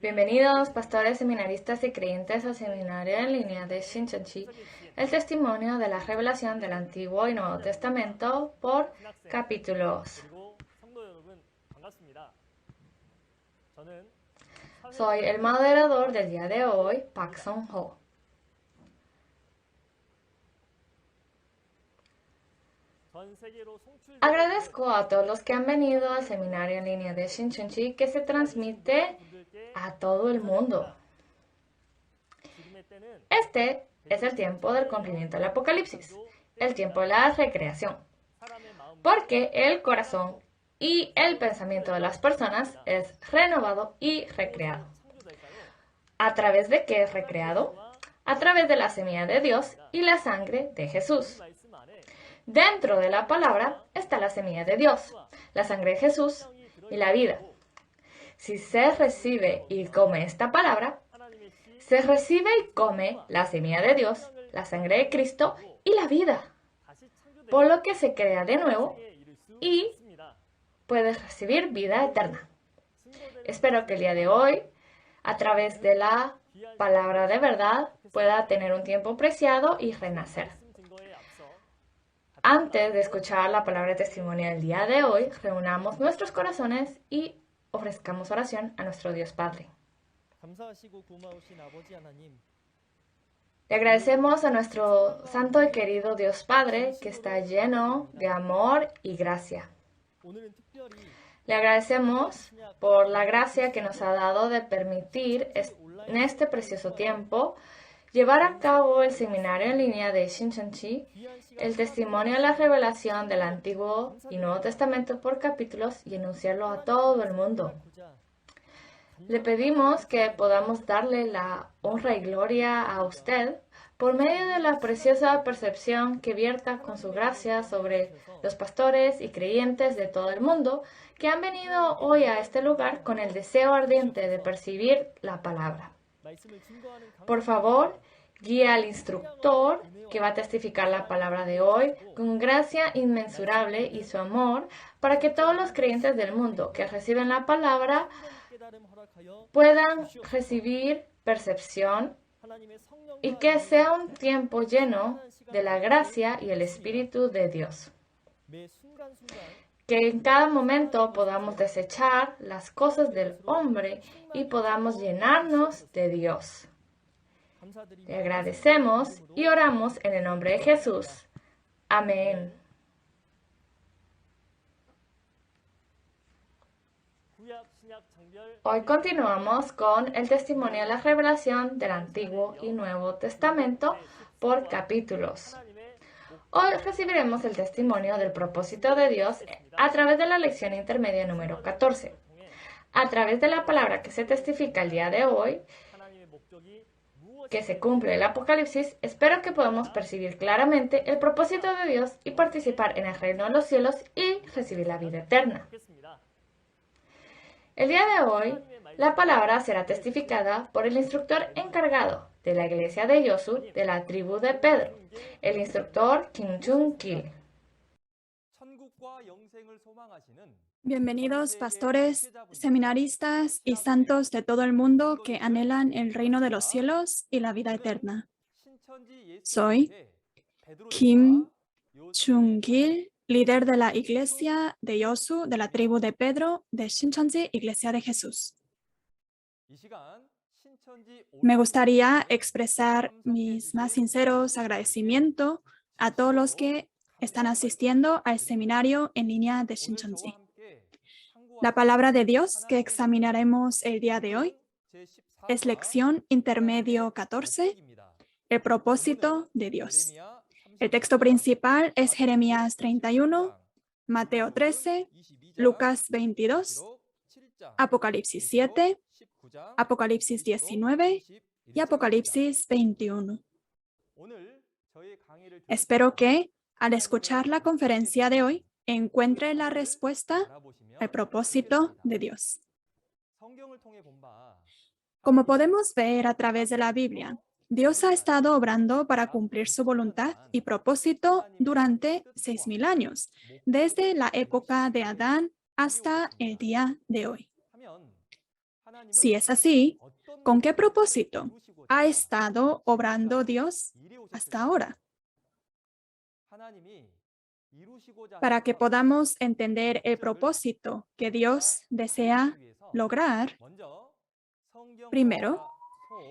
Bienvenidos, pastores, seminaristas y creyentes al seminario en línea de Shincheonji, el testimonio de la revelación del Antiguo y Nuevo Testamento por capítulos. Soy el moderador del día de hoy, Park Sung-ho. Agradezco a todos los que han venido al seminario en línea de Shincheonji que se transmite a todo el mundo. Este es el tiempo del cumplimiento del Apocalipsis, el tiempo de la recreación, porque el corazón y el pensamiento de las personas es renovado y recreado. ¿A través de qué es recreado? A través de la semilla de Dios y la sangre de Jesús. Dentro de la palabra está la semilla de Dios, la sangre de Jesús y la vida. Si se recibe y come esta palabra, se recibe y come la semilla de Dios, la sangre de Cristo y la vida, por lo que se crea de nuevo y puedes recibir vida eterna. Espero que el día de hoy, a través de la palabra de verdad, pueda tener un tiempo preciado y renacer. Antes de escuchar la palabra de testimonio del día de hoy, reunamos nuestros corazones y ofrezcamos oración a nuestro Dios Padre. Le agradecemos a nuestro santo y querido Dios Padre que está lleno de amor y gracia. Le agradecemos por la gracia que nos ha dado de permitir en este precioso tiempo llevar a cabo el seminario en línea de Shincheonji, el testimonio de la revelación del Antiguo y Nuevo Testamento por capítulos y enunciarlo a todo el mundo. Le pedimos que podamos darle la honra y gloria a usted por medio de la preciosa percepción que vierta con su gracia sobre los pastores y creyentes de todo el mundo que han venido hoy a este lugar con el deseo ardiente de percibir la palabra. Por favor, guía al instructor que va a testificar la palabra de hoy con gracia inmensurable y su amor para que todos los creyentes del mundo que reciben la palabra puedan recibir percepción y que sea un tiempo lleno de la gracia y el Espíritu de Dios. Que en cada momento podamos desechar las cosas del hombre y podamos llenarnos de Dios. Le agradecemos y oramos en el nombre de Jesús. Amén. Hoy continuamos con el testimonio de la revelación del Antiguo y Nuevo Testamento por capítulos. Hoy recibiremos el testimonio del propósito de Dios a través de la lección intermedia número 14. A través de la palabra que se testifica el día de hoy, que se cumple el Apocalipsis, espero que podamos percibir claramente el propósito de Dios y participar en el reino de los cielos y recibir la vida eterna. El día de hoy, la palabra será testificada por el instructor encargado de la iglesia de Yosu de la tribu de Pedro, el instructor Kim Jung-kil. Bienvenidos pastores, seminaristas y santos de todo el mundo que anhelan el reino de los cielos y la vida eterna. Soy Kim Jung-kil, líder de la iglesia de Yosu de la tribu de Pedro de Shincheonji, Iglesia de Jesús. Me gustaría expresar mis más sinceros agradecimientos a todos los que están asistiendo al seminario en línea de Shincheonji. La palabra de Dios que examinaremos el día de hoy es lección intermedio 14, el propósito de Dios. El texto principal es Jeremías 31, Mateo 13, Lucas 22, Apocalipsis 7, Apocalipsis 19 y Apocalipsis 21. Espero que, al escuchar la conferencia de hoy, encuentre la respuesta al propósito de Dios. Como podemos ver a través de la Biblia, Dios ha estado obrando para cumplir su voluntad y propósito durante 6,000 años, desde la época de Adán hasta el día de hoy. Si es así, ¿con qué propósito ha estado obrando Dios hasta ahora? Para que podamos entender el propósito que Dios desea lograr, primero,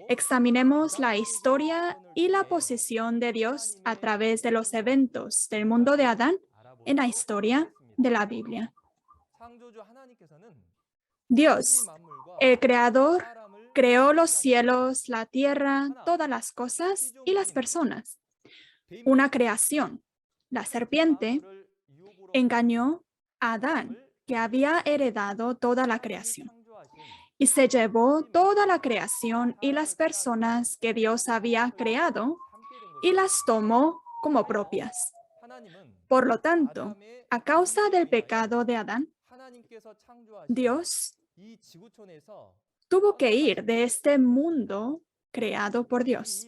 examinemos la historia y la posición de Dios a través de los eventos del mundo de Adán en la historia de la Biblia. Dios, el Creador, creó los cielos, la tierra, todas las cosas y las personas. Una creación. La serpiente engañó a Adán, que había heredado toda la creación, y se llevó toda la creación y las personas que Dios había creado y las tomó como propias. Por lo tanto, a causa del pecado de Adán, Dios tuvo que ir de este mundo creado por Dios.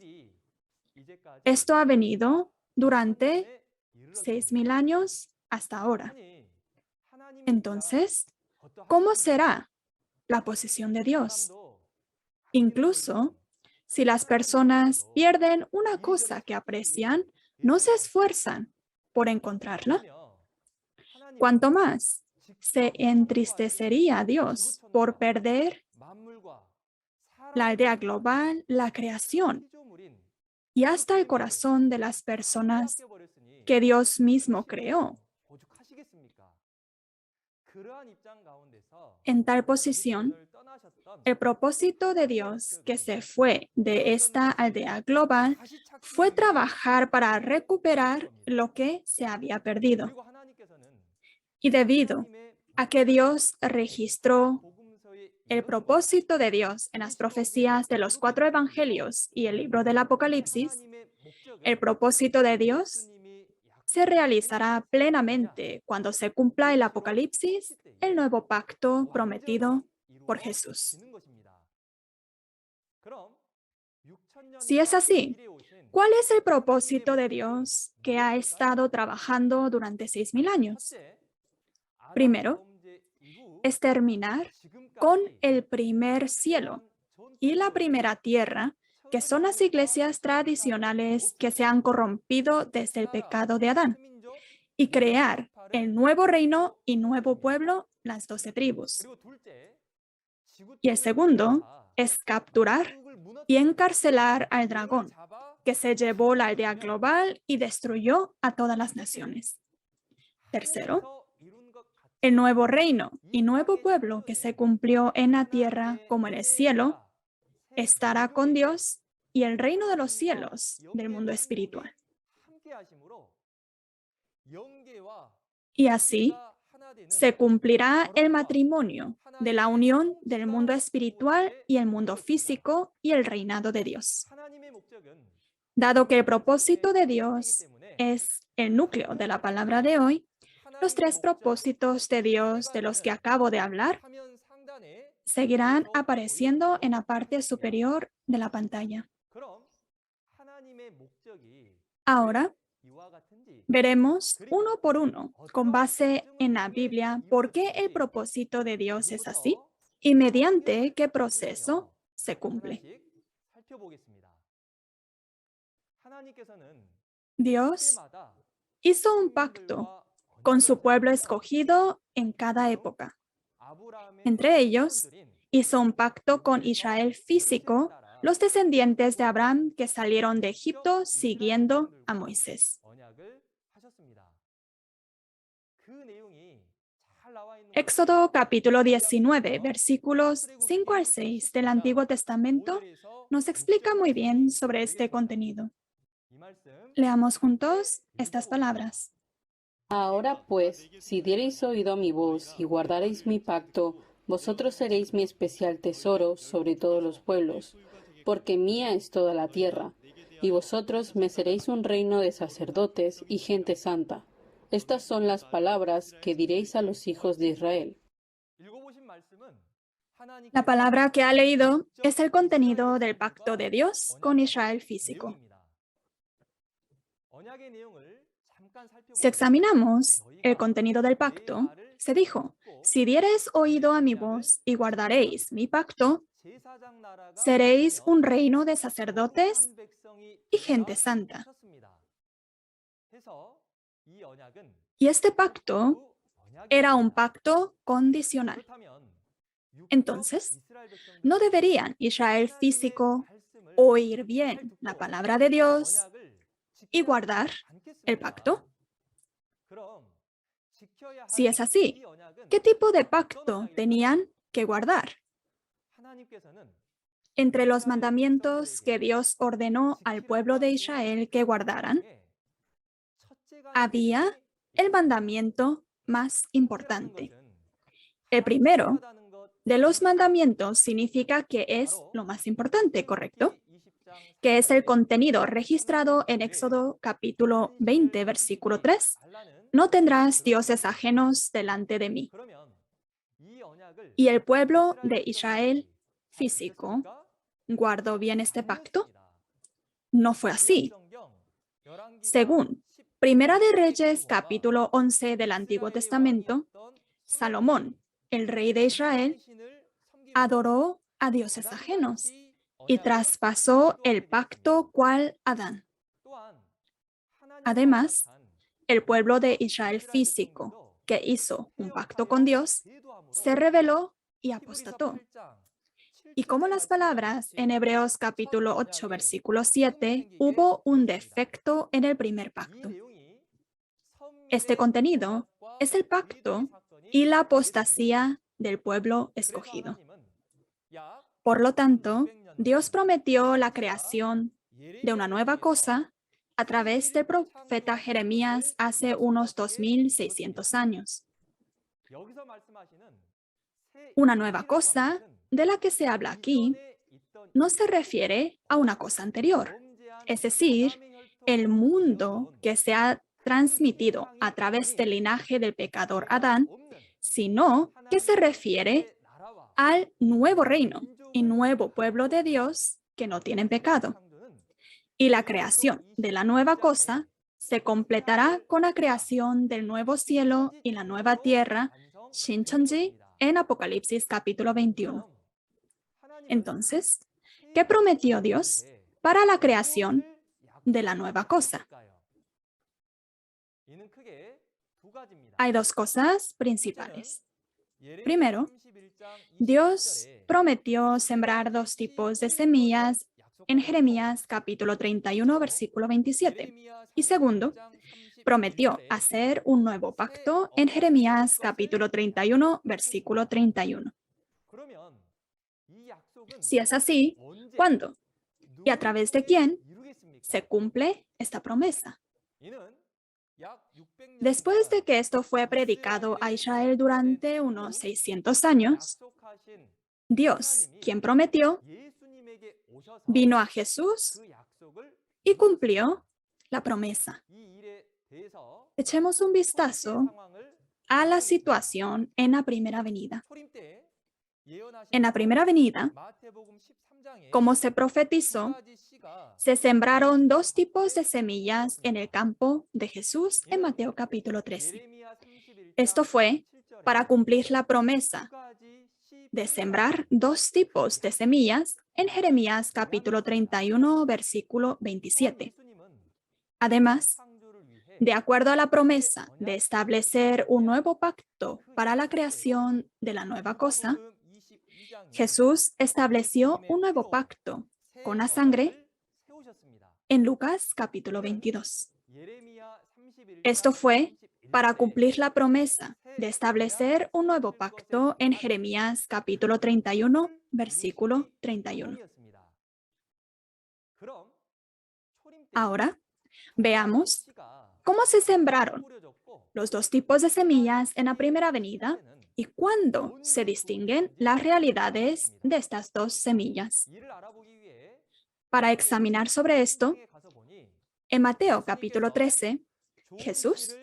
Esto ha venido durante 6,000 años hasta ahora. Entonces, ¿cómo será la posición de Dios? Incluso si las personas pierden una cosa que aprecian, no se esfuerzan por encontrarla. Cuanto más se entristecería Dios por perder la aldea global, la creación y hasta el corazón de las personas que Dios mismo creó. En tal posición, el propósito de Dios que se fue de esta aldea global fue trabajar para recuperar lo que se había perdido. Y debido a que Dios registró el propósito de Dios en las profecías de los 4 evangelios y el libro del Apocalipsis, el propósito de Dios se realizará plenamente cuando se cumpla el Apocalipsis, el nuevo pacto prometido por Jesús. Si es así, ¿cuál es el propósito de Dios que ha estado trabajando durante 6,000 años? Primero, es terminar con el primer cielo y la primera tierra, que son las iglesias tradicionales que se han corrompido desde el pecado de Adán, y crear el nuevo reino y nuevo pueblo, las 12 tribus. Y el segundo es capturar y encarcelar al dragón, que se llevó la aldea global y destruyó a todas las naciones. Tercero, el nuevo reino y nuevo pueblo que se cumplió en la tierra como en el cielo, estará con Dios y el reino de los cielos del mundo espiritual. Y así se cumplirá el matrimonio de la unión del mundo espiritual y el mundo físico y el reinado de Dios. Dado que el propósito de Dios es el núcleo de la palabra de hoy, los 3 propósitos de Dios de los que acabo de hablar seguirán apareciendo en la parte superior de la pantalla. Ahora, veremos uno por uno, con base en la Biblia, por qué el propósito de Dios es así y mediante qué proceso se cumple. Dios hizo un pacto con su pueblo escogido en cada época. Entre ellos, hizo un pacto con Israel físico, los descendientes de Abraham que salieron de Egipto siguiendo a Moisés. Éxodo capítulo 19, versículos 5 al 6 del Antiguo Testamento nos explica muy bien sobre este contenido. Leamos juntos estas palabras. Ahora pues, si diereis oído a mi voz y guardareis mi pacto, vosotros seréis mi especial tesoro sobre todos los pueblos, porque mía es toda la tierra, y vosotros me seréis un reino de sacerdotes y gente santa. Estas son las palabras que diréis a los hijos de Israel. La palabra que ha leído es el contenido del pacto de Dios con Israel físico. Si examinamos el contenido del pacto, se dijo, si diereis oído a mi voz y guardaréis mi pacto, seréis un reino de sacerdotes y gente santa. Y este pacto era un pacto condicional. Entonces, ¿no deberían Israel físico oír bien la palabra de Dios y guardar el pacto? Si es así, ¿qué tipo de pacto tenían que guardar? Entre los mandamientos que Dios ordenó al pueblo de Israel que guardaran, había el mandamiento más importante. El primero de los mandamientos significa que es lo más importante, ¿correcto? Que es el contenido registrado en Éxodo capítulo 20, versículo 3. No tendrás dioses ajenos delante de mí. ¿Y el pueblo de Israel físico guardó bien este pacto? No fue así. Según Primera de Reyes capítulo 11 del Antiguo Testamento, Salomón, el rey de Israel, adoró a dioses ajenos y traspasó el pacto cual Adán. Además, el pueblo de Israel físico, que hizo un pacto con Dios, se rebeló y apostató. Y como las palabras en Hebreos capítulo 8, versículo 7, hubo un defecto en el primer pacto. Este contenido es el pacto y la apostasía del pueblo escogido. Por lo tanto, Dios prometió la creación de una nueva cosa a través del profeta Jeremías hace unos 2600 años. Una nueva cosa de la que se habla aquí no se refiere a una cosa anterior, es decir, el mundo que se ha transmitido a través del linaje del pecador Adán, sino que se refiere al nuevo reino y nuevo pueblo de Dios que no tienen pecado. Y la creación de la nueva cosa se completará con la creación del nuevo cielo y la nueva tierra, Shincheonji, en Apocalipsis capítulo 21. Entonces, ¿qué prometió Dios para la creación de la nueva cosa? Hay dos cosas principales. Primero, Dios prometió sembrar dos tipos de semillas en Jeremías capítulo 31, versículo 27. Y segundo, prometió hacer un nuevo pacto en Jeremías capítulo 31, versículo 31. Si es así, ¿cuándo y a través de quién se cumple esta promesa? Después de que esto fue predicado a Israel durante unos 600 años, Dios, quien prometió, vino a Jesús y cumplió la promesa. Echemos un vistazo a la situación en la primera venida. En la primera venida, como se profetizó, se sembraron dos tipos de semillas en el campo de Jesús en Mateo capítulo 13. Esto fue para cumplir la promesa de sembrar dos tipos de semillas en Jeremías capítulo 31, versículo 27. Además, de acuerdo a la promesa de establecer un nuevo pacto para la creación de la nueva cosa, Jesús estableció un nuevo pacto con la sangre en Lucas capítulo 22. Esto fue para cumplir la promesa de establecer un nuevo pacto en Jeremías capítulo 31, versículo 31. Ahora, veamos cómo se sembraron los dos tipos de semillas en la primera venida y cuándo se distinguen las realidades de estas dos semillas. Para examinar sobre esto, en Mateo capítulo 13, Jesús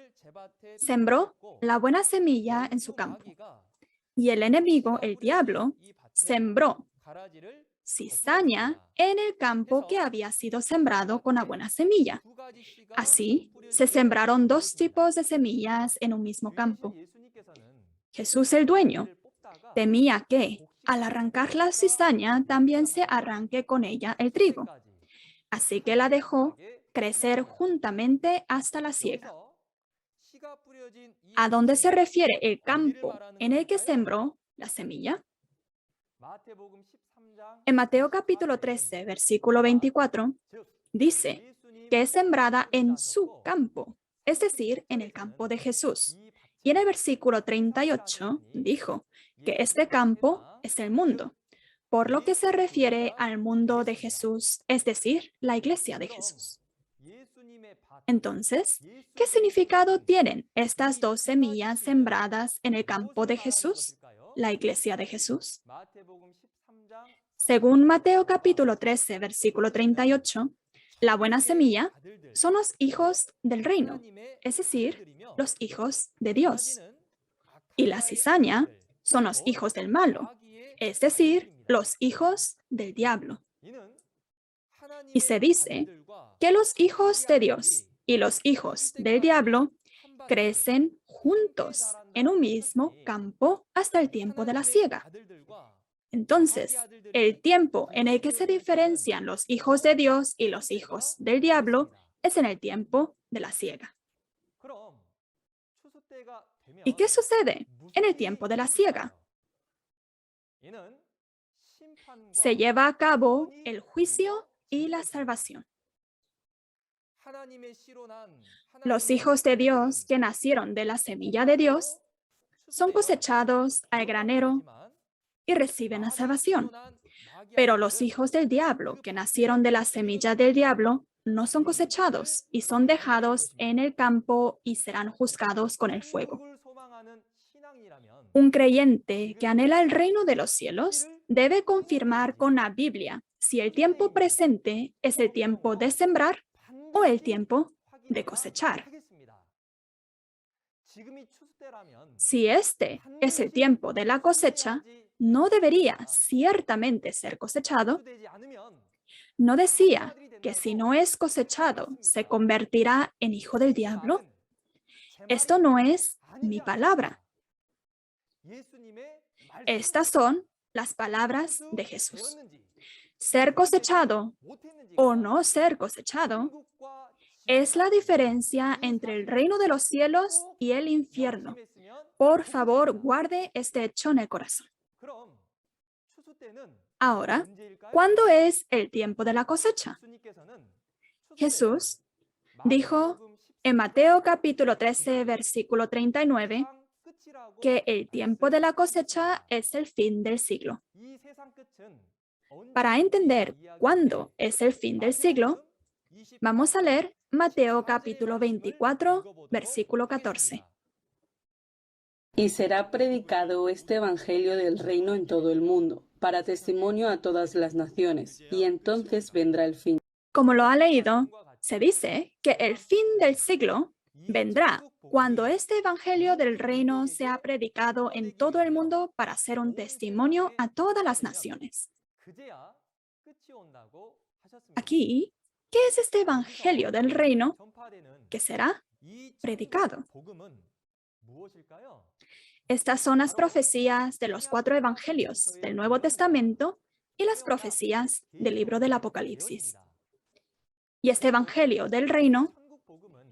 sembró la buena semilla en su campo y el enemigo, el diablo, sembró cizaña en el campo que había sido sembrado con la buena semilla. Así, se sembraron dos tipos de semillas en un mismo campo. Jesús el dueño temía que al arrancar la cizaña también se arranque con ella el trigo. Así que la dejó crecer juntamente hasta la siega. ¿A dónde se refiere el campo en el que sembró la semilla? En Mateo capítulo 13, versículo 24, dice que es sembrada en su campo, es decir, en el campo de Jesús. Y en el versículo 38 dijo que este campo es el mundo, por lo que se refiere al mundo de Jesús, es decir, la iglesia de Jesús. Entonces, ¿qué significado tienen estas dos semillas sembradas en el campo de Jesús, la iglesia de Jesús? Según Mateo capítulo 13, versículo 38, la buena semilla son los hijos del reino, es decir, los hijos de Dios. Y la cizaña son los hijos del malo, es decir, los hijos del diablo. Y se dice que los hijos de Dios y los hijos del diablo crecen juntos en un mismo campo hasta el tiempo de la siega. Entonces, el tiempo en el que se diferencian los hijos de Dios y los hijos del diablo es en el tiempo de la siega. ¿Y qué sucede en el tiempo de la siega? Se lleva a cabo el juicio y la salvación. Los hijos de Dios que nacieron de la semilla de Dios son cosechados al granero y reciben la salvación. Pero los hijos del diablo que nacieron de la semilla del diablo no son cosechados y son dejados en el campo y serán juzgados con el fuego. Un creyente que anhela el reino de los cielos debe confirmar con la Biblia si el tiempo presente es el tiempo de sembrar o el tiempo de cosechar. Si este es el tiempo de la cosecha, no debería ciertamente ser cosechado. ¿No decía que si no es cosechado, se convertirá en hijo del diablo? Esto no es mi palabra. Estas son las palabras de Jesús. Ser cosechado o no ser cosechado es la diferencia entre el reino de los cielos y el infierno. Por favor, guarde este hecho en el corazón. Ahora, ¿cuándo es el tiempo de la cosecha? Jesús dijo en Mateo capítulo 13, versículo 39, que el tiempo de la cosecha es el fin del siglo. Para entender cuándo es el fin del siglo, vamos a leer Mateo capítulo 24, versículo 14. Y será predicado este evangelio del reino en todo el mundo, para testimonio a todas las naciones, y entonces vendrá el fin. Como lo ha leído, se dice que el fin del siglo vendrá cuando este evangelio del reino sea predicado en todo el mundo para ser un testimonio a todas las naciones. Aquí, ¿qué es este evangelio del reino que será predicado? Estas son las profecías de los 4 evangelios del Nuevo Testamento y las profecías del libro del Apocalipsis. Y este evangelio del reino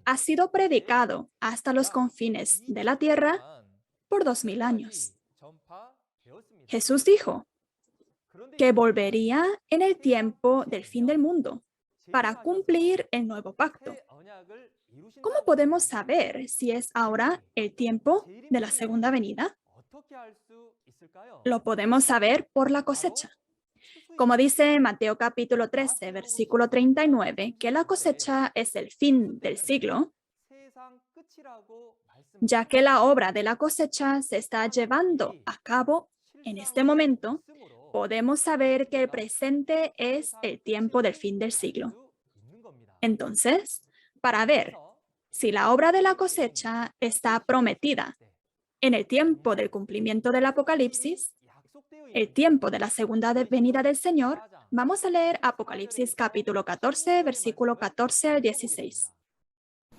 ha sido predicado hasta los confines de la tierra por 2000 años. Jesús dijo que volvería en el tiempo del fin del mundo para cumplir el nuevo pacto. ¿Cómo podemos saber si es ahora el tiempo de la segunda venida? Lo podemos saber por la cosecha. Como dice Mateo capítulo 13, versículo 39, que la cosecha es el fin del siglo, ya que la obra de la cosecha se está llevando a cabo en este momento, podemos saber que el presente es el tiempo del fin del siglo. Entonces, para ver si la obra de la cosecha está prometida en el tiempo del cumplimiento del Apocalipsis, el tiempo de la segunda venida del Señor, vamos a leer Apocalipsis capítulo 14, versículo 14 al 16.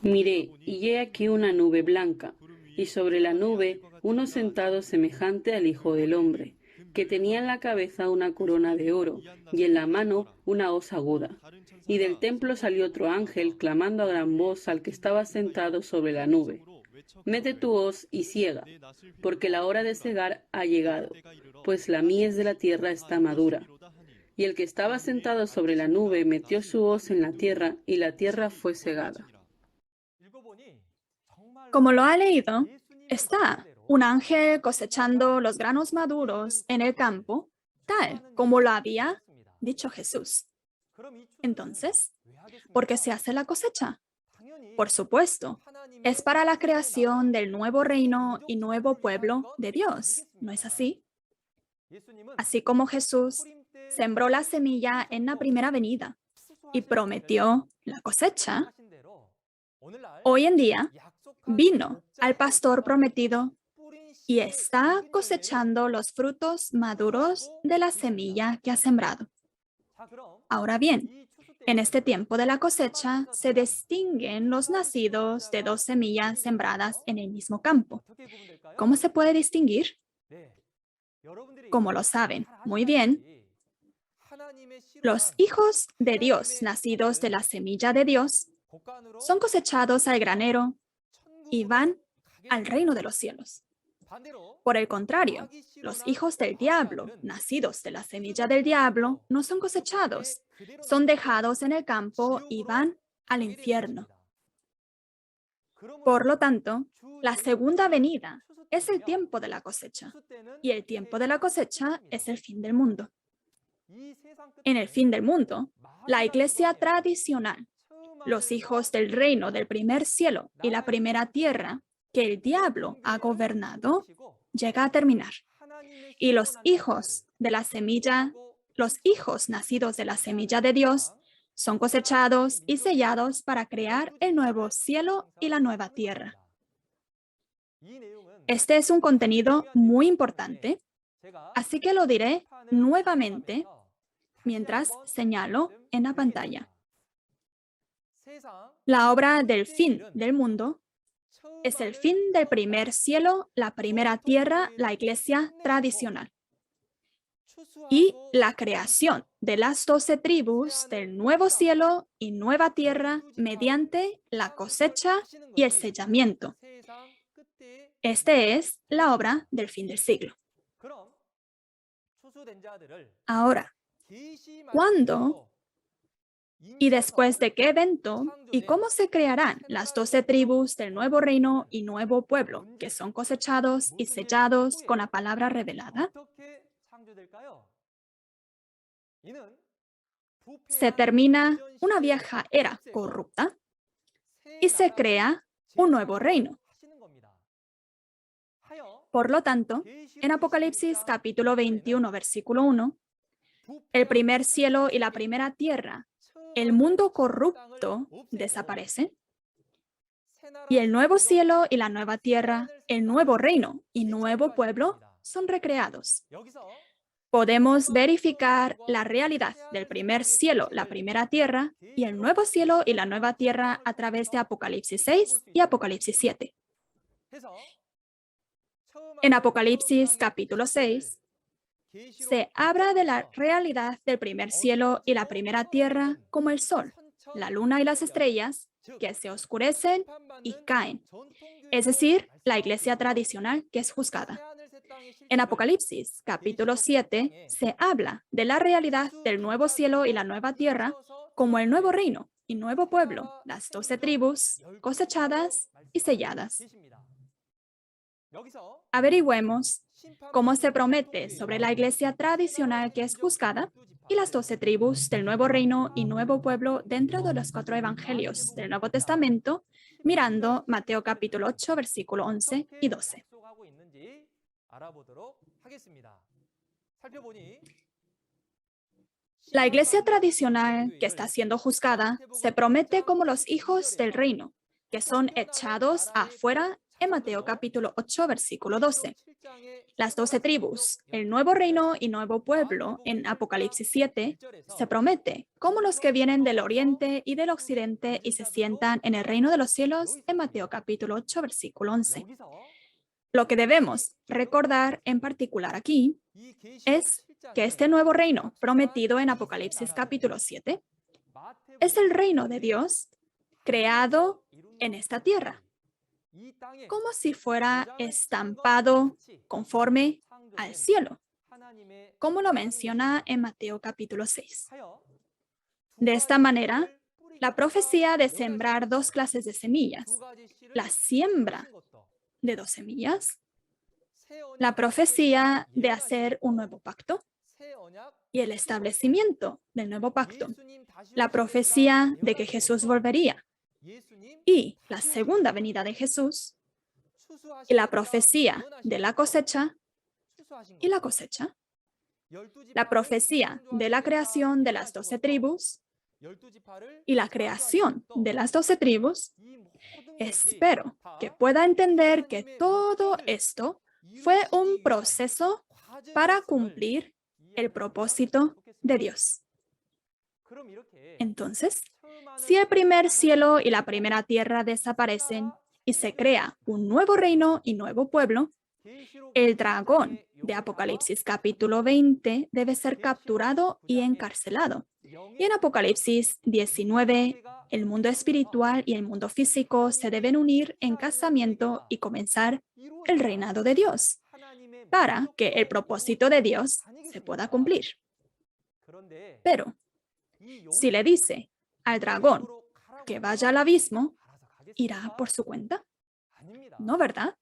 Miré, y he aquí una nube blanca, y sobre la nube uno sentado semejante al Hijo del Hombre, que tenía en la cabeza una corona de oro y en la mano una hoz aguda. Y del templo salió otro ángel, clamando a gran voz al que estaba sentado sobre la nube: Mete tu hoz y siega, porque la hora de segar ha llegado, pues la mies de la tierra está madura. Y el que estaba sentado sobre la nube metió su hoz en la tierra, y la tierra fue segada. Como lo ha leído, está un ángel cosechando los granos maduros en el campo, tal como lo había dicho Jesús. Entonces, ¿por qué se hace la cosecha? Por supuesto, es para la creación del nuevo reino y nuevo pueblo de Dios, ¿no es así? Así como Jesús sembró la semilla en la primera venida y prometió la cosecha, hoy en día vino al pastor prometido y está cosechando los frutos maduros de la semilla que ha sembrado. Ahora bien, en este tiempo de la cosecha se distinguen los nacidos de dos semillas sembradas en el mismo campo. ¿Cómo se puede distinguir? Como lo saben muy bien, los hijos de Dios nacidos de la semilla de Dios son cosechados al granero y van al reino de los cielos. Por el contrario, los hijos del diablo, nacidos de la semilla del diablo, no son cosechados, son dejados en el campo y van al infierno. Por lo tanto, la segunda venida es el tiempo de la cosecha, y el tiempo de la cosecha es el fin del mundo. En el fin del mundo, la iglesia tradicional, los hijos del reino del primer cielo y la primera tierra, que el diablo ha gobernado, llega a terminar. Y los hijos de la semilla, los hijos nacidos de la semilla de Dios, son cosechados y sellados para crear el nuevo cielo y la nueva tierra. Este es un contenido muy importante, así que lo diré nuevamente mientras señalo en la pantalla. La obra del fin del mundo es el fin del primer cielo, la primera tierra, la iglesia tradicional, y la creación de las 12 tribus del nuevo cielo y nueva tierra mediante la cosecha y el sellamiento. Este es la obra del fin del siglo. Ahora, ¿cuándo y después de qué evento y cómo se crearán las 12 tribus del nuevo reino y nuevo pueblo que son cosechados y sellados con la palabra revelada? Se termina una vieja era corrupta y se crea un nuevo reino. Por lo tanto, en Apocalipsis capítulo 21, versículo 1, el primer cielo y la primera tierra, el mundo corrupto, desaparece, y el nuevo cielo y la nueva tierra, el nuevo reino y nuevo pueblo son recreados. Podemos verificar la realidad del primer cielo, la primera tierra, y el nuevo cielo y la nueva tierra a través de Apocalipsis 6 y Apocalipsis 7. En Apocalipsis capítulo 6, se habla de la realidad del primer cielo y la primera tierra como el sol, la luna y las estrellas que se oscurecen y caen, es decir, la iglesia tradicional que es juzgada. En Apocalipsis capítulo 7 se habla de la realidad del nuevo cielo y la nueva tierra como el nuevo reino y nuevo pueblo, las 12 tribus cosechadas y selladas. Averigüemos cómo se promete sobre la iglesia tradicional que es juzgada y las 12 tribus del nuevo reino y nuevo pueblo dentro de los 4 evangelios del Nuevo Testamento, mirando Mateo capítulo 8, versículo 11 y 12. La iglesia tradicional que está siendo juzgada se promete como los hijos del reino, que son echados afuera en Mateo capítulo 8, versículo 12. Las 12 tribus, el nuevo reino y nuevo pueblo en Apocalipsis 7 se promete como los que vienen del oriente y del occidente y se sientan en el reino de los cielos en Mateo capítulo 8, versículo 11. Lo que debemos recordar en particular aquí es que este nuevo reino prometido en Apocalipsis capítulo 7 es el reino de Dios creado en esta tierra, como si fuera estampado conforme al cielo, como lo menciona en Mateo capítulo 6. De esta manera, la profecía de sembrar 2 clases de semillas, la siembra de 2 semillas, la profecía de hacer un nuevo pacto y el establecimiento del nuevo pacto, la profecía de que Jesús volvería y la segunda venida de Jesús, y la profecía de la cosecha y la cosecha, la profecía de la creación de las 12 tribus y la creación de las 12 tribus. Espero que pueda entender que todo esto fue un proceso para cumplir el propósito de Dios. Entonces, si el primer cielo y la primera tierra desaparecen y se crea un nuevo reino y nuevo pueblo, el dragón de Apocalipsis capítulo 20 debe ser capturado y encarcelado. Y en Apocalipsis 19, el mundo espiritual y el mundo físico se deben unir en casamiento y comenzar el reinado de Dios, para que el propósito de Dios se pueda cumplir. Pero, si le dice al dragón que vaya al abismo, ¿irá por su cuenta? No, ¿verdad?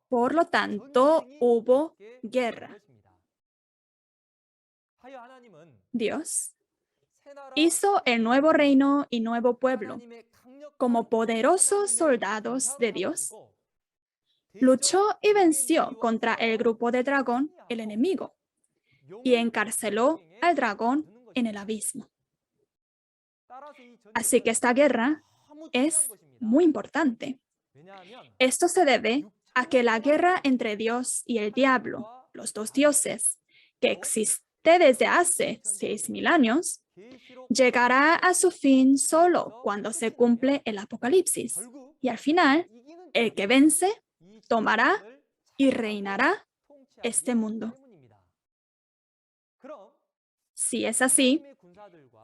Por lo tanto, hubo guerra. Dios hizo el nuevo reino y nuevo pueblo como poderosos soldados de Dios. Luchó y venció contra el grupo de dragón, el enemigo, y encarceló al dragón en el abismo. Así que esta guerra es muy importante. Esto se debe a que la guerra entre Dios y el diablo, los 2 dioses, que existe desde hace 6,000 años, llegará a su fin solo cuando se cumple el Apocalipsis. Y al final, el que vence tomará y reinará este mundo. Si es así,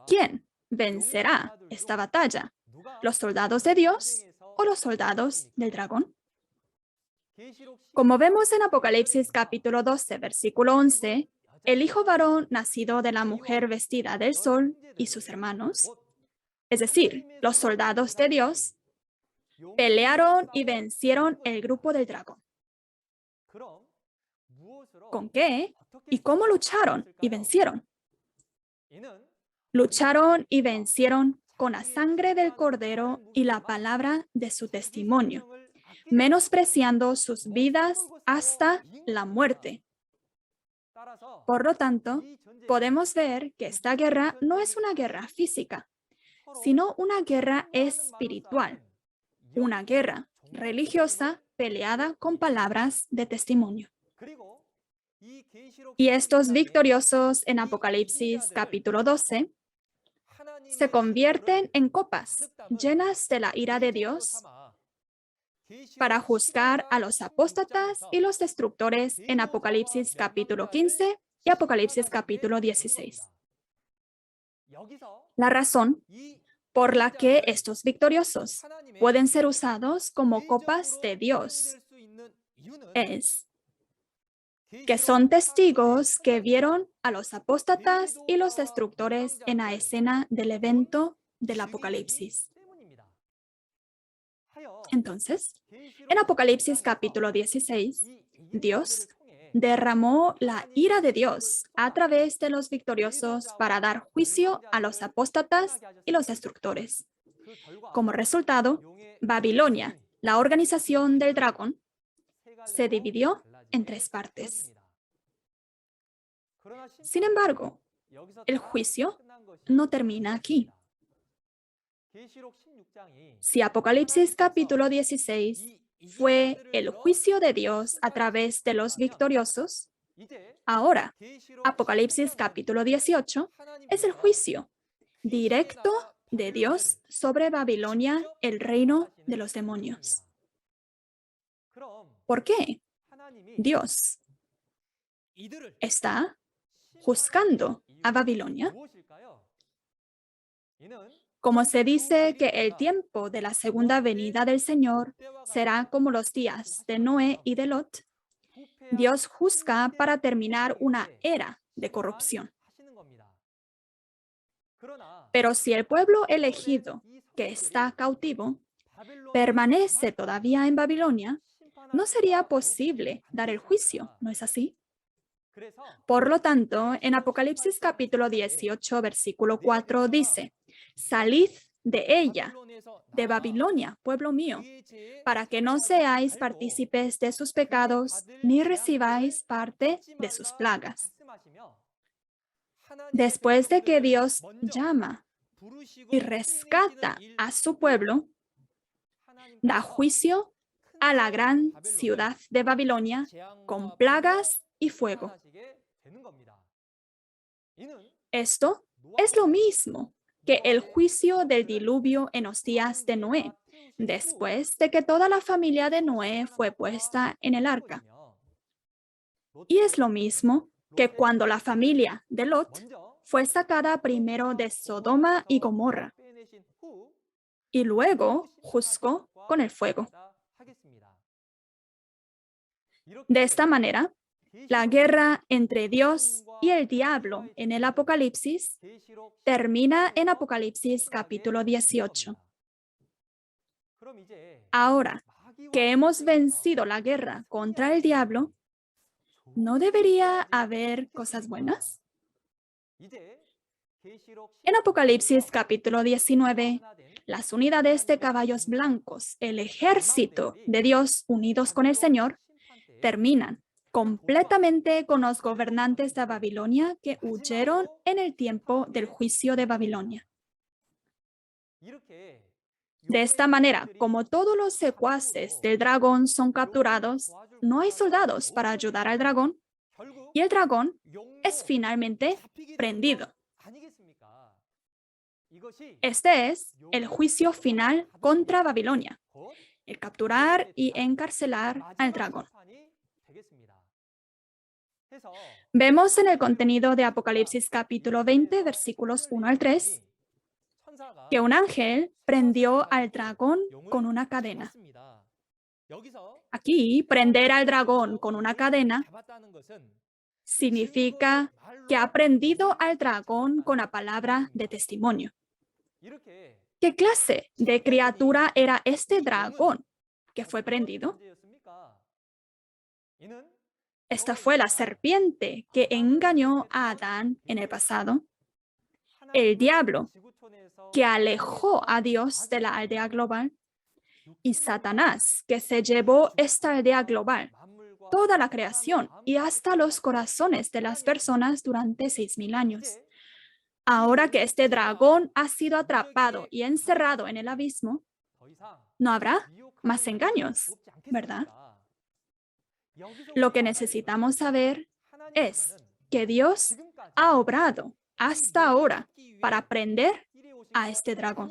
¿quién vencerá esta batalla? ¿Los soldados de Dios o los soldados del dragón? Como vemos en Apocalipsis capítulo 12, versículo 11, el hijo varón nacido de la mujer vestida del sol y sus hermanos, es decir, los soldados de Dios, pelearon y vencieron el grupo del dragón. ¿Con qué y cómo lucharon y vencieron? Lucharon y vencieron con la sangre del cordero y la palabra de su testimonio, menospreciando sus vidas hasta la muerte. Por lo tanto, podemos ver que esta guerra no es una guerra física, sino una guerra espiritual, una guerra religiosa peleada con palabras de testimonio. Y estos victoriosos en Apocalipsis capítulo 12 se convierten en copas llenas de la ira de Dios para juzgar a los apóstatas y los destructores en Apocalipsis capítulo 15 y Apocalipsis capítulo 16. La razón por la que estos victoriosos pueden ser usados como copas de Dios es que son testigos que vieron a los apóstatas y los destructores en la escena del evento del Apocalipsis. Entonces, en Apocalipsis capítulo 16, Dios derramó la ira de Dios a través de los victoriosos para dar juicio a los apóstatas y los destructores. Como resultado, Babilonia, la organización del dragón, se dividió en 3 partes. Sin embargo, el juicio no termina aquí. Si Apocalipsis capítulo 16 fue el juicio de Dios a través de los victoriosos, ahora, Apocalipsis capítulo 18 es el juicio directo de Dios sobre Babilonia, el reino de los demonios. ¿Por qué? Dios está juzgando a Babilonia. Como se dice que el tiempo de la segunda venida del Señor será como los días de Noé y de Lot, Dios juzga para terminar una era de corrupción. Pero si el pueblo elegido que está cautivo permanece todavía en Babilonia, no sería posible dar el juicio, ¿no es así? Por lo tanto, en Apocalipsis capítulo 18, versículo 4 dice, «Salid de ella, de Babilonia, pueblo mío, para que no seáis partícipes de sus pecados, ni recibáis parte de sus plagas». Después de que Dios llama y rescata a su pueblo, da juicio a la gran ciudad de Babilonia con plagas y fuego. Esto es lo mismo que el juicio del diluvio en los días de Noé, después de que toda la familia de Noé fue puesta en el arca. Y es lo mismo que cuando la familia de Lot fue sacada primero de Sodoma y Gomorra y luego juzgó con el fuego. De esta manera, la guerra entre Dios y el diablo en el Apocalipsis termina en Apocalipsis capítulo 18. Ahora que hemos vencido la guerra contra el diablo, ¿no debería haber cosas buenas? En Apocalipsis capítulo 19, las unidades de caballos blancos, el ejército de Dios unidos con el Señor, terminan completamente con los gobernantes de Babilonia que huyeron en el tiempo del juicio de Babilonia. De esta manera, como todos los secuaces del dragón son capturados, no hay soldados para ayudar al dragón y el dragón es finalmente prendido. Este es el juicio final contra Babilonia, el capturar y encarcelar al dragón. Vemos en el contenido de Apocalipsis capítulo 20, versículos 1 al 3, que un ángel prendió al dragón con una cadena. Aquí, prender al dragón con una cadena significa que ha prendido al dragón con la palabra de testimonio. ¿Qué clase de criatura era este dragón que fue prendido? Esta fue la serpiente que engañó a Adán en el pasado, el diablo que alejó a Dios de la aldea global y Satanás que se llevó esta aldea global, toda la creación y hasta los corazones de las personas durante 6,000 años. Ahora que este dragón ha sido atrapado y encerrado en el abismo, no habrá más engaños, ¿verdad? Lo que necesitamos saber es que Dios ha obrado hasta ahora para prender a este dragón.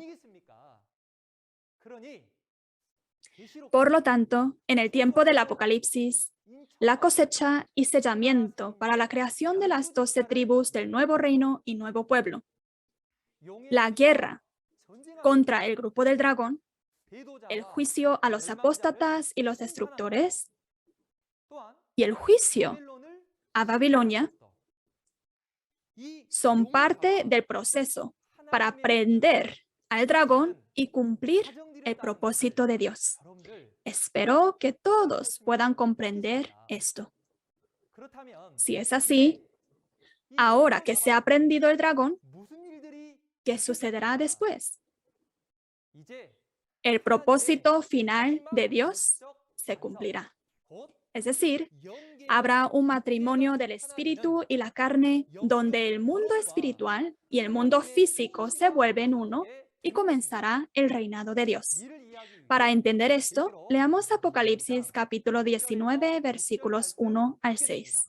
Por lo tanto, en el tiempo del Apocalipsis, la cosecha y sellamiento para la creación de las 12 tribus del nuevo reino y nuevo pueblo, la guerra contra el grupo del dragón, el juicio a los apóstatas y los destructores, y el juicio a Babilonia, son parte del proceso para prender al dragón y cumplir el propósito de Dios. Espero que todos puedan comprender esto. Si es así, ahora que se ha prendido el dragón, ¿qué sucederá después? El propósito final de Dios se cumplirá. Es decir, habrá un matrimonio del espíritu y la carne donde el mundo espiritual y el mundo físico se vuelven uno y comenzará el reinado de Dios. Para entender esto, leamos Apocalipsis capítulo 19, versículos 1 al 6.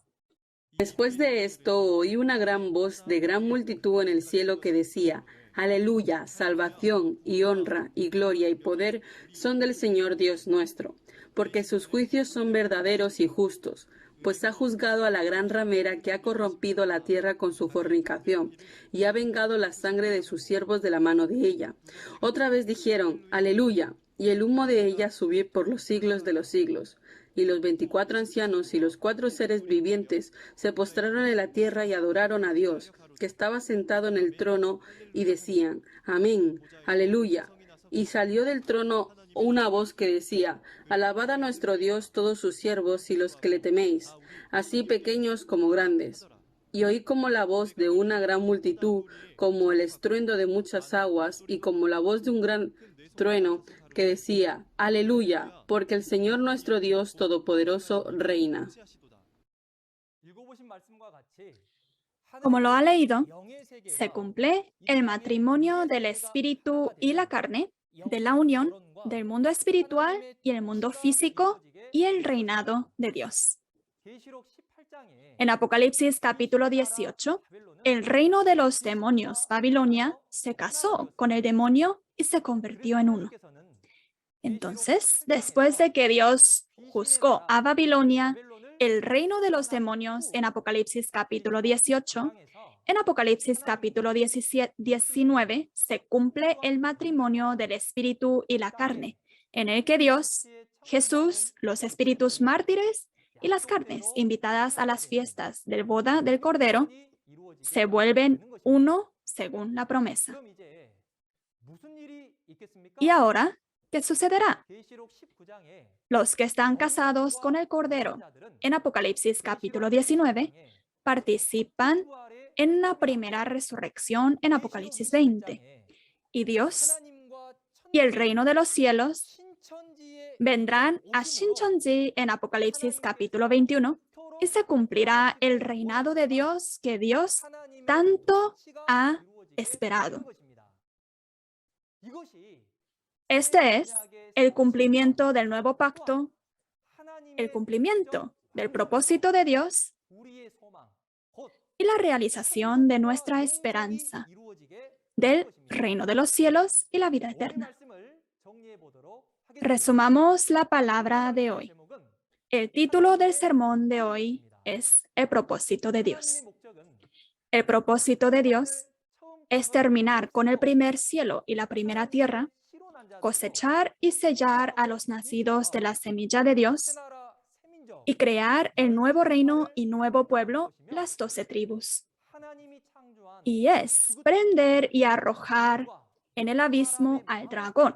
Después de esto oí una gran voz de gran multitud en el cielo que decía: Aleluya, salvación y honra y gloria y poder son del Señor Dios nuestro, porque sus juicios son verdaderos y justos, pues ha juzgado a la gran ramera que ha corrompido la tierra con su fornicación, y ha vengado la sangre de sus siervos de la mano de ella. Otra vez dijeron: Aleluya, y el humo de ella subió por los siglos de los siglos. Y los 24 ancianos y los 4 seres vivientes se postraron en la tierra y adoraron a Dios, que estaba sentado en el trono, y decían: Amén, aleluya. Y salió del trono una voz que decía: Alabad a nuestro Dios todos sus siervos y los que le teméis, así pequeños como grandes. Y oí como la voz de una gran multitud, como el estruendo de muchas aguas, y como la voz de un gran trueno, que decía: Aleluya, porque el Señor nuestro Dios Todopoderoso reina. Como lo ha leído, se cumple el matrimonio del espíritu y la carne, de la unión del mundo espiritual y el mundo físico y el reinado de Dios. En Apocalipsis capítulo 18, el reino de los demonios, Babilonia, se casó con el demonio y se convirtió en uno. Entonces, después de que Dios juzgó a Babilonia, el reino de los demonios en Apocalipsis capítulo 18, en Apocalipsis capítulo 19 se cumple el matrimonio del espíritu y la carne, en el que Dios, Jesús, los espíritus mártires y las carnes invitadas a las fiestas del boda del Cordero se vuelven uno según la promesa. Y ahora, ¿qué sucederá? Los que están casados con el Cordero en Apocalipsis capítulo 19 participan en la primera resurrección en Apocalipsis 20. Y Dios y el reino de los cielos vendrán a Shincheonji en Apocalipsis capítulo 21 y se cumplirá el reinado de Dios que Dios tanto ha esperado. Este es el cumplimiento del nuevo pacto, el cumplimiento del propósito de Dios y la realización de nuestra esperanza del reino de los cielos y la vida eterna. Resumamos la palabra de hoy. El título del sermón de hoy es El propósito de Dios. El propósito de Dios es terminar con el primer cielo y la primera tierra, cosechar y sellar a los nacidos de la semilla de Dios y crear el nuevo reino y nuevo pueblo, las 12 tribus. Y es prender y arrojar en el abismo al dragón,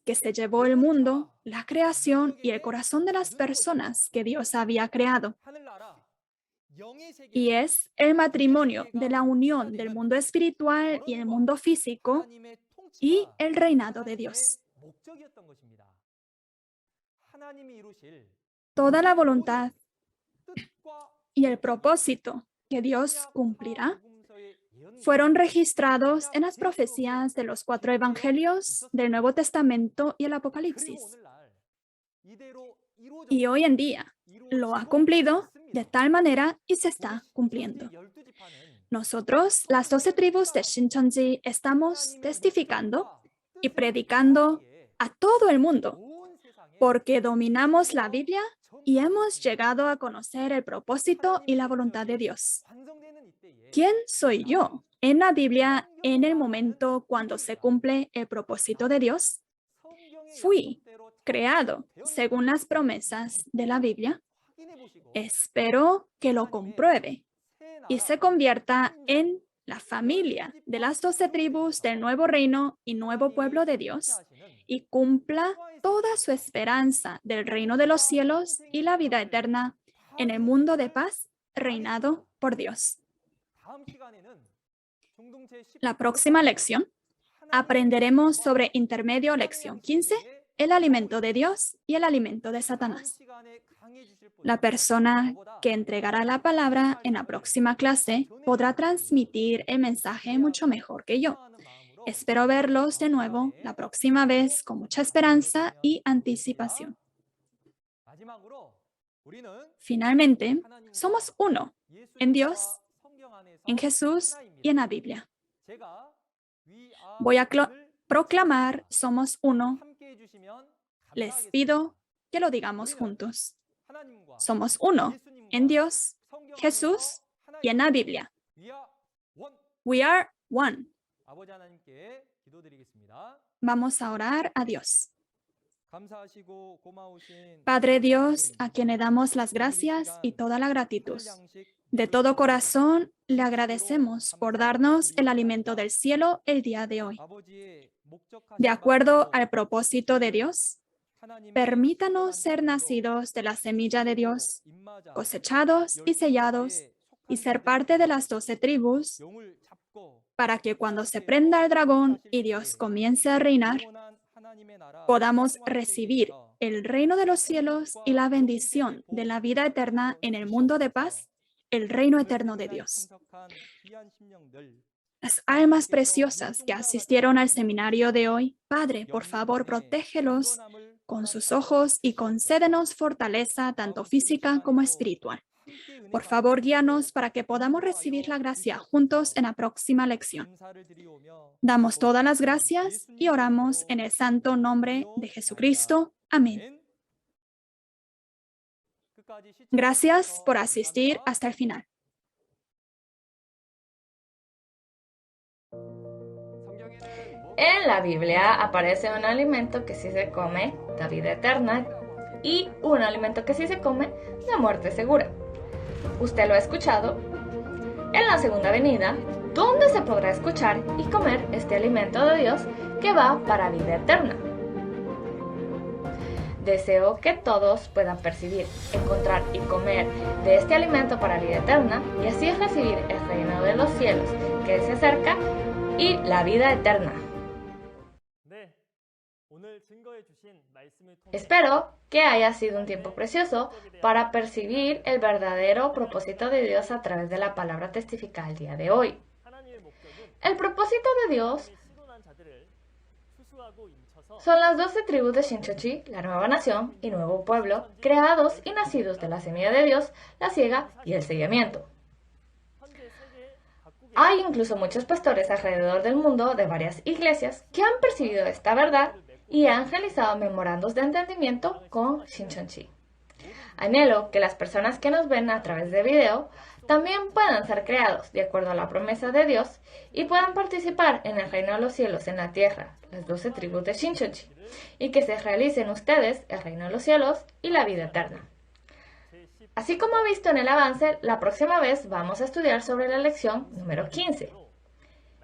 que se llevó el mundo, la creación y el corazón de las personas que Dios había creado. Y es el matrimonio de la unión del mundo espiritual y el mundo físico y el reinado de Dios. Toda la voluntad y el propósito que Dios cumplirá fueron registrados en las profecías de los 4 evangelios del Nuevo Testamento y el Apocalipsis. Y hoy en día lo ha cumplido de tal manera y se está cumpliendo. Nosotros, las 12 tribus de Shincheonji, estamos testificando y predicando a todo el mundo porque dominamos la Biblia y hemos llegado a conocer el propósito y la voluntad de Dios. ¿Quién soy yo en la Biblia en el momento cuando se cumple el propósito de Dios? Fui creado según las promesas de la Biblia. Espero que lo compruebe y se convierta en la familia de las 12 tribus del nuevo reino y nuevo pueblo de Dios y cumpla toda su esperanza del reino de los cielos y la vida eterna en el mundo de paz reinado por Dios. La próxima lección aprenderemos sobre intermedio lección 15, el alimento de Dios y el alimento de Satanás. La persona que entregará la palabra en la próxima clase podrá transmitir el mensaje mucho mejor que yo. Espero verlos de nuevo la próxima vez con mucha esperanza y anticipación. Finalmente, somos uno en Dios, en Jesús y en la Biblia. Voy a proclamar somos uno. Les pido que lo digamos juntos. Somos uno en Dios, Jesús y en la Biblia. We are one. Vamos a orar a Dios. Padre Dios, a quien le damos las gracias y toda la gratitud. De todo corazón le agradecemos por darnos el alimento del cielo el día de hoy. De acuerdo al propósito de Dios, permítanos ser nacidos de la semilla de Dios, cosechados y sellados, y ser parte de las 12 tribus, para que cuando se prenda el dragón y Dios comience a reinar, podamos recibir el reino de los cielos y la bendición de la vida eterna en el mundo de paz, el reino eterno de Dios. Las almas preciosas que asistieron al seminario de hoy, Padre, por favor, protégelos con sus ojos y concédenos fortaleza tanto física como espiritual. Por favor, guíanos para que podamos recibir la gracia juntos en la próxima lección. Damos todas las gracias y oramos en el santo nombre de Jesucristo. Amén. Gracias por asistir hasta el final. En la Biblia aparece un alimento que sí se come, da vida eterna, y un alimento que sí se come, da muerte segura. ¿Usted lo ha escuchado? En la segunda venida, ¿dónde se podrá escuchar y comer este alimento de Dios que va para vida eterna? Deseo que todos puedan percibir, encontrar y comer de este alimento para vida eterna y así recibir el reino de los cielos que se acerca y la vida eterna. Espero que haya sido un tiempo precioso para percibir el verdadero propósito de Dios a través de la palabra testificada el día de hoy. El propósito de Dios son las 12 tribus de Shincheonji, la nueva nación y nuevo pueblo, creados y nacidos de la semilla de Dios, la siega y el sellamiento. Hay incluso muchos pastores alrededor del mundo de varias iglesias que han percibido esta verdad y han realizado memorandos de entendimiento con Shincheonji. Anhelo que las personas que nos ven a través de video también puedan ser creados de acuerdo a la promesa de Dios y puedan participar en el reino de los cielos en la tierra, las 12 tribus de Shincheonji, y que se realicen ustedes el reino de los cielos y la vida eterna. Así como he visto en el avance, la próxima vez vamos a estudiar sobre la lección número 15,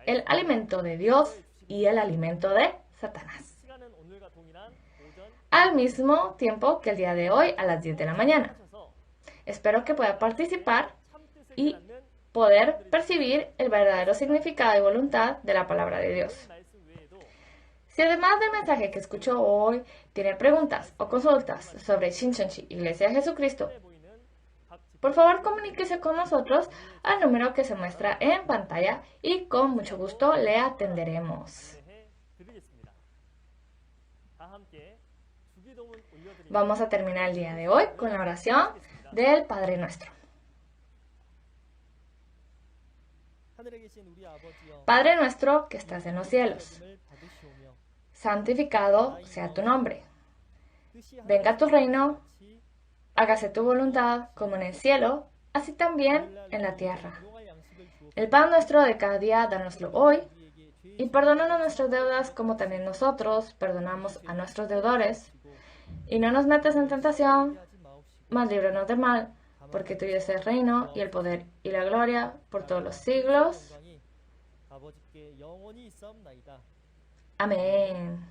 el alimento de Dios y el alimento de Satanás. Al mismo tiempo que el día de hoy a las 10 de la mañana. Espero que pueda participar y poder percibir el verdadero significado y voluntad de la palabra de Dios. Si además del mensaje que escuchó hoy tiene preguntas o consultas sobre Shincheonji, Iglesia de Jesucristo, por favor comuníquese con nosotros al número que se muestra en pantalla y con mucho gusto le atenderemos. Vamos a terminar el día de hoy con la oración del Padre Nuestro. Padre nuestro que estás en los cielos, santificado sea tu nombre. Venga tu reino, hágase tu voluntad como en el cielo, así también en la tierra. El pan nuestro de cada día, dánoslo hoy, y perdónanos nuestras deudas como también nosotros perdonamos a nuestros deudores. Y no nos metas en tentación, mas líbranos del mal, porque tuyo es el reino y el poder y la gloria por todos los siglos. Amén.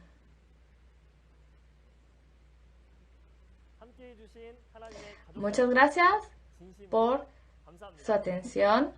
Muchas gracias por su atención.